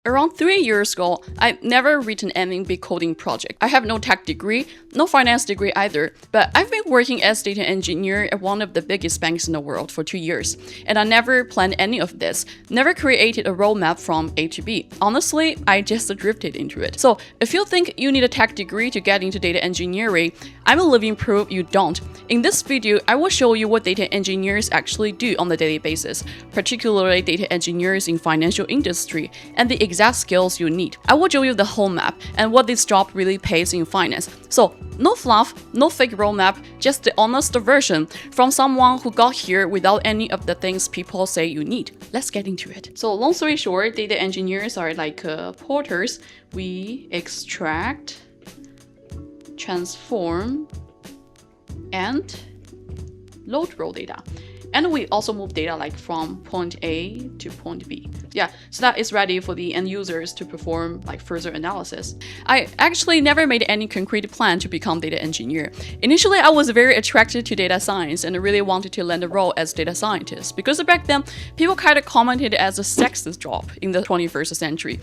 Around 3 years ago, I've never written any big coding project. I have no tech degree, no finance degree either, but I've been working as data engineer at one of the biggest banks in the world for 2 years, and I never planned any of this, never created a roadmap from A to B. Honestly, I just drifted into it. So if you think you need a tech degree to get into data engineering, I'm a living proof you don't. In this video, I will show you what data engineers actually do on a daily basis, particularly data engineers in financial industry, and the exact skills you need. I will show you the whole map and what this job really pays in finance. So no fluff, no fake roadmap, just the honest version from someone who got here without any of the things people say you need. Let's get into it. So long story short, data engineers are like porters. We extract, transform, and load raw data. And we also move data like from point A to point B. Yeah, so that is ready for the end users to perform like further analysis. I actually never made any concrete plan to become data engineer. Initially, I was very attracted to data science and really wanted to land a role as data scientist because back then, people kind of commented it as a sexist job in the 21st century.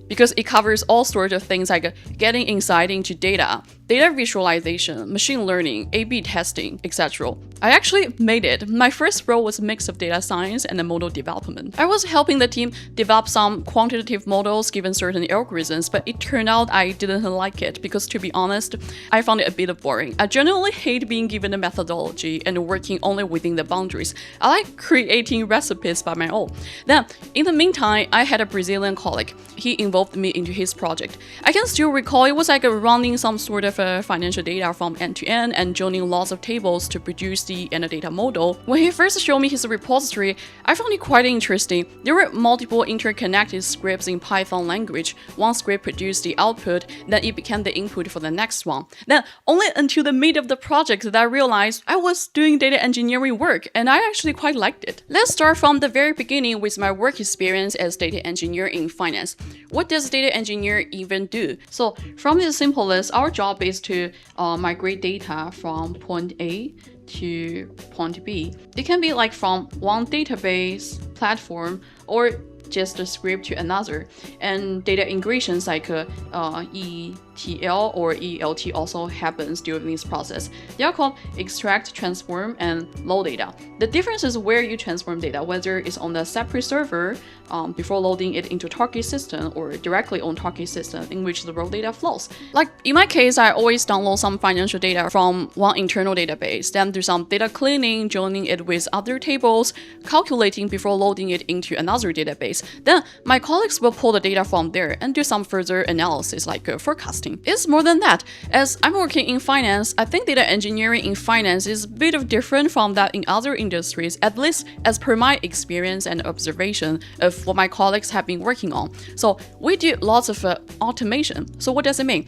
Because it covers all sorts of things like getting insight into data, data visualization, machine learning, A/B testing, etc. I actually made it. My first role was a mix of data science and model development. I was helping the team develop some quantitative models given certain algorithms, but it turned out I didn't like it because, to be honest, I found it a bit boring. I generally hate being given a methodology and working only within the boundaries. I like creating recipes by my own. Then, in the meantime, I had a Brazilian colleague. He involved me into his project. I can still recall it was like running some sort of financial data from end to end and joining lots of tables to produce the data model. When he first showed me his repository, I found it quite interesting. There were multiple interconnected scripts in Python language. One script produced the output, then it became the input for the next one. Then only until the mid of the project that I realized I was doing data engineering work, and I actually quite liked it. Let's start from the very beginning with my work experience as data engineer in finance. What does data engineer even do? So from the simplest, our job is to migrate data from point A to point B. It can be like from one database platform or just a script to another. And data integrations like ETL or ELT also happens during this process. They are called extract, transform, and load data. The difference is where you transform data, whether it's on the separate server before loading it into target system or directly on target system in which the raw data flows. Like in my case, I always download some financial data from one internal database, then do some data cleaning, joining it with other tables, calculating before loading it into another database. Then my colleagues will pull the data from there and do some further analysis like forecasting. It's more than that. As I'm working in finance, I think data engineering in finance is a bit of different from that in other industries, at least as per my experience and observation of what my colleagues have been working on. So we do lots of automation. So what does it mean?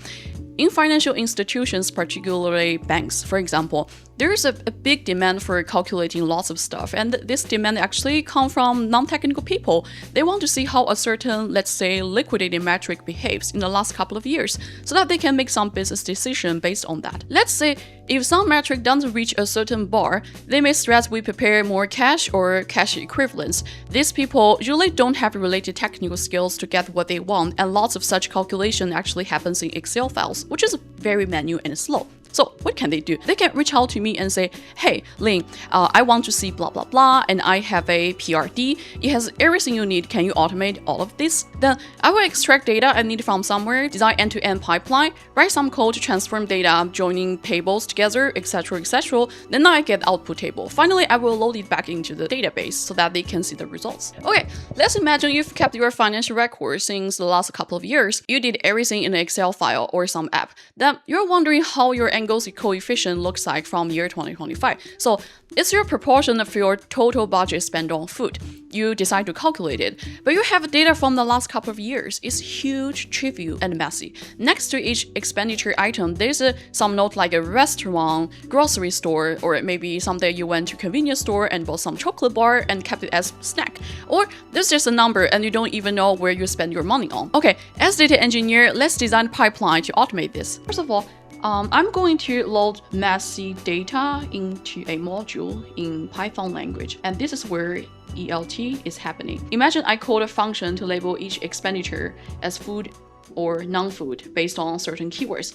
In financial institutions, particularly banks, for example, there is a big demand for calculating lots of stuff, and this demand actually comes from non-technical people. They want to see how a certain, let's say, liquidated metric behaves in the last couple of years, so that they can make some business decision based on that. Let's say if some metric doesn't reach a certain bar, they may suggest we prepare more cash or cash equivalents. These people usually don't have related technical skills to get what they want, and lots of such calculation actually happens in Excel files, which is very manual and slow. So what can they do? They can reach out to me and say, hey, Lin, I want to see blah, blah, blah, and I have a PRD. It has everything you need. Can you automate all of this? Then I will extract data I need from somewhere, design end-to-end pipeline, write some code to transform data, joining tables together, etc., etc. Then I get output table. Finally, I will load it back into the database so that they can see the results. Okay, let's imagine you've kept your financial records since the last couple of years. You did everything in an Excel file or some app. Then you're wondering how your Ango's coefficient looks like from year 2025. So it's your proportion of your total budget spent on food. You decide to calculate it, but you have data from the last couple of years. It's huge, trivial, and messy. Next to each expenditure item, there's some note like a restaurant, grocery store, or maybe someday you went to convenience store and bought some chocolate bar and kept it as snack. Or there's just a number and you don't even know where you spend your money on. Okay, as data engineer, let's design a pipeline to automate this. First of all, I'm going to load messy data into a module in Python language, and this is where ELT is happening. Imagine I code a function to label each expenditure as food or non-food based on certain keywords.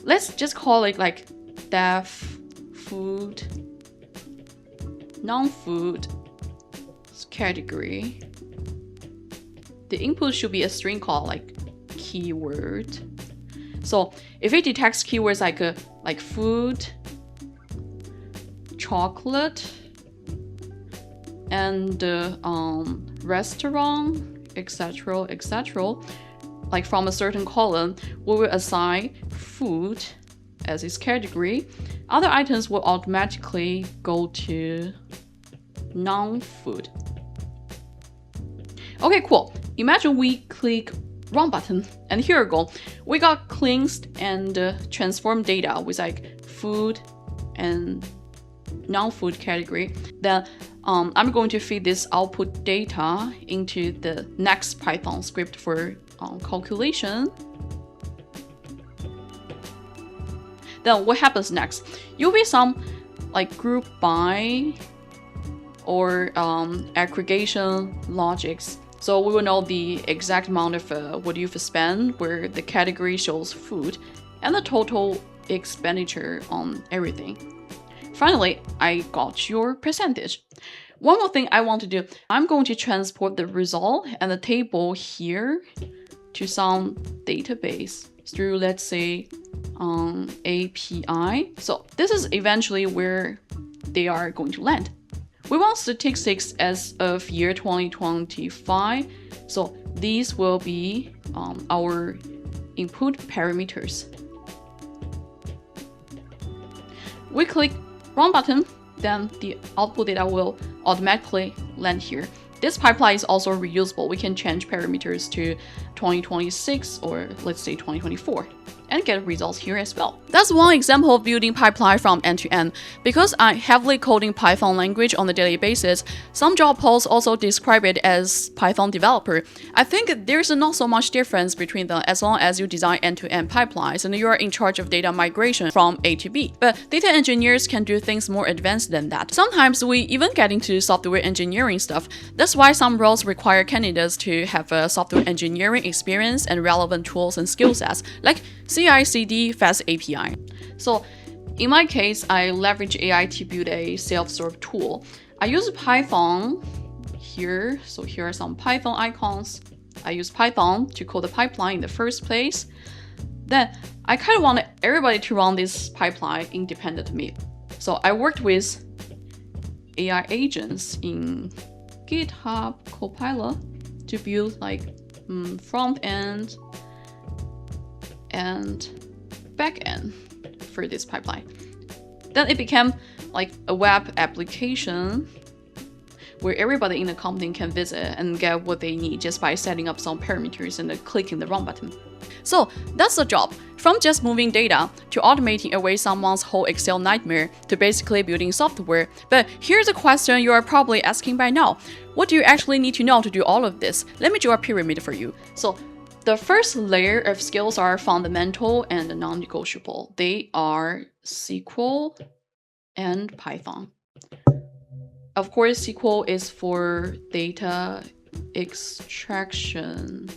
Let's just call it like def food, non-food category. The input should be a string called like keyword. So if it detects keywords like food, chocolate, and restaurant, etc., etc., like from a certain column, we will assign food as its category. Other items will automatically go to non-food. Okay, cool. Imagine we click run button, and here we go. We got cleansed and transformed data with like food and non-food category. Then I'm going to feed this output data into the next Python script for calculation. Then what happens next? You'll be some like group by or aggregation logics. So we will know the exact amount of what you've spent, where the category shows food, and the total expenditure on everything. Finally, I got your percentage. One more thing I want to do, I'm going to transport the result and the table here to some database through, let's say, API. So this is eventually where they are going to land. We want statistics as of year 2025, so these will be our input parameters. We click run button, then the output data will automatically land here. This pipeline is also reusable. We can change parameters to 2026 or let's say 2024. And get results here as well. That's one example of building pipeline from end to end. Because I'm heavily coding Python language on a daily basis, some job posts also describe it as Python developer. I think there's not so much difference between them as long as you design end-to-end pipelines and you're in charge of data migration from A to B. But data engineers can do things more advanced than that. Sometimes we even get into software engineering stuff. That's why some roles require candidates to have a software engineering experience and relevant tools and skill sets, like CI/CD fast API. So in my case, I leverage AI to build a self-serve tool. I use Python here. So here are some Python icons. I use Python to code the pipeline in the first place. Then I kind of want everybody to run this pipeline independent of me. So I worked with AI agents in GitHub Copilot to build like front end and back end for this pipeline. Then it became like a web application where everybody in the company can visit and get what they need just by setting up some parameters and then clicking the run button. So that's the job. From just moving data to automating away someone's whole Excel nightmare to basically building software. But here's a question you are probably asking by now. What do you actually need to know to do all of this? Let me draw a pyramid for you. So the first layer of skills are fundamental and non-negotiable. They are SQL and Python. Of course, SQL is for data extraction,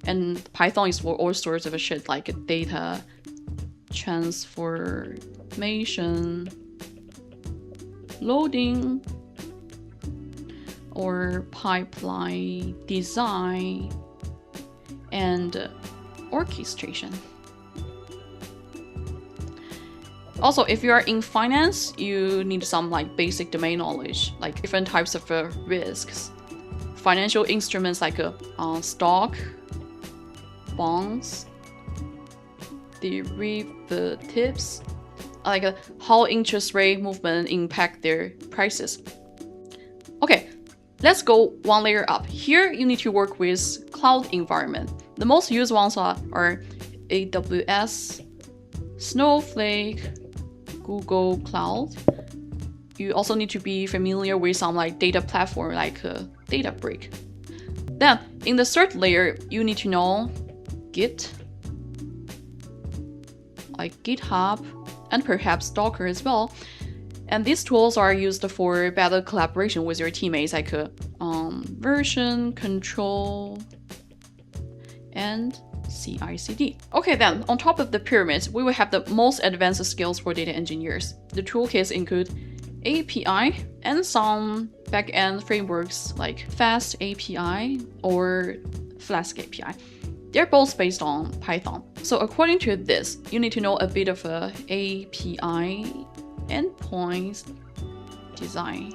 and Python is for all sorts of shit like data transformation, loading, or pipeline design and orchestration. Also, if you are in finance, you need some like basic domain knowledge, like different types of risks, financial instruments like stock, bonds, derivatives, like how interest rate movement impact their prices. Okay, let's go one layer up. Here, you need to work with cloud environment. The most used ones are AWS, Snowflake, Google Cloud. You also need to be familiar with some like data platform like Databricks. Then, in the third layer, you need to know Git, like GitHub, and perhaps Docker as well. And these tools are used for better collaboration with your teammates, like version control and CI/CD. Okay, then on top of the pyramid, we will have the most advanced skills for data engineers. The toolkits include API and some backend frameworks like Fast API or Flask API. They're both based on Python. So according to this, you need to know a bit of API endpoints design.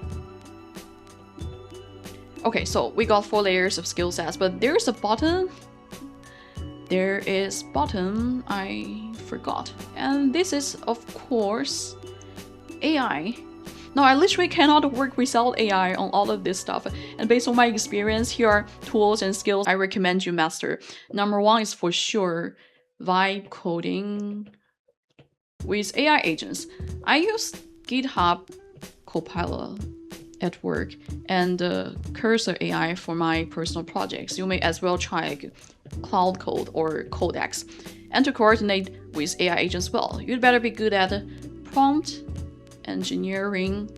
Okay, so we got 4 layers of skill sets, but there's a bottom. There is bottom, I forgot. And this is, of course, AI. Now, I literally cannot work without AI on all of this stuff. And based on my experience, here are tools and skills I recommend you master. Number 1 is for sure vibe coding with AI agents. I use GitHub Copilot at work and Cursor AI for my personal projects. You may as well try Cloud Code or Codex. And to coordinate with AI agents well, you'd better be good at prompt engineering,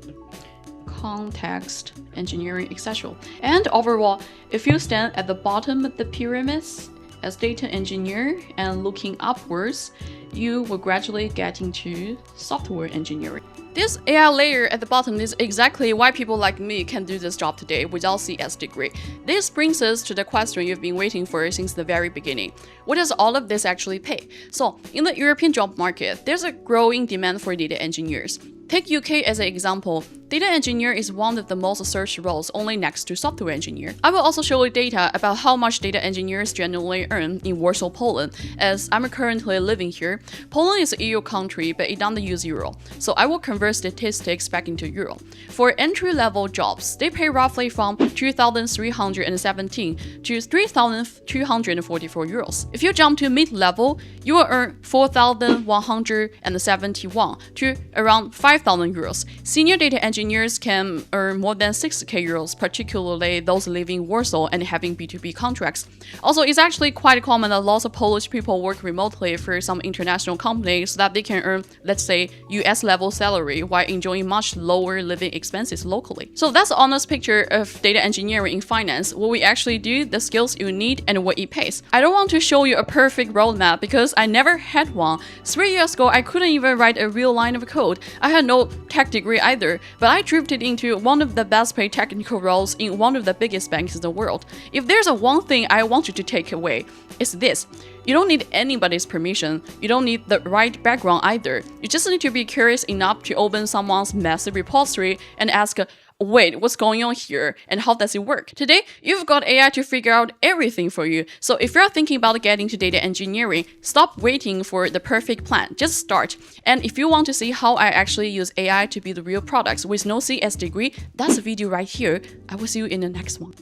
context engineering, etc. And overall, if you stand at the bottom of the pyramids as data engineer and looking upwards, you will gradually get into software engineering. This AI layer at the bottom is exactly why people like me can do this job today without CS degree. This brings us to the question you've been waiting for since the very beginning. What does all of this actually pay? So, in the European job market, there's a growing demand for data engineers. Take UK as an example. Data engineer is one of the most searched roles, only next to software engineer. I will also show you data about how much data engineers generally earn in Warsaw, Poland, as I'm currently living here. Poland is an EU country, but it doesn't use euro, so I will convert statistics back into euro. For entry-level jobs, they pay roughly from 2,317 to 3,244 euros. If you jump to mid-level, you will earn 4,171 to around 5,000 euros. Senior data engineers can earn more than 6k euros, particularly those living in Warsaw and having B2B contracts. Also, it's actually quite common that lots of Polish people work remotely for some international companies so that they can earn, let's say, US level salary while enjoying much lower living expenses locally. So that's an honest picture of data engineering in finance, what we actually do, the skills you need, and what it pays. I don't want to show you a perfect roadmap because I never had one. 3 years ago, I couldn't even write a real line of code. I had no tech degree either, but I drifted into one of the best paid technical roles in one of the biggest banks in the world. If there's one thing I want you to take away, it's this. You don't need anybody's permission. You don't need the right background either. You just need to be curious enough to open someone's massive repository and ask, wait, what's going on here and how does it work? Today, you've got AI to figure out everything for you. So if you're thinking about getting to data engineering, stop waiting for the perfect plan. Just start. And if you want to see how I actually use AI to build real products with no CS degree, that's a video right here. I will see you in the next one.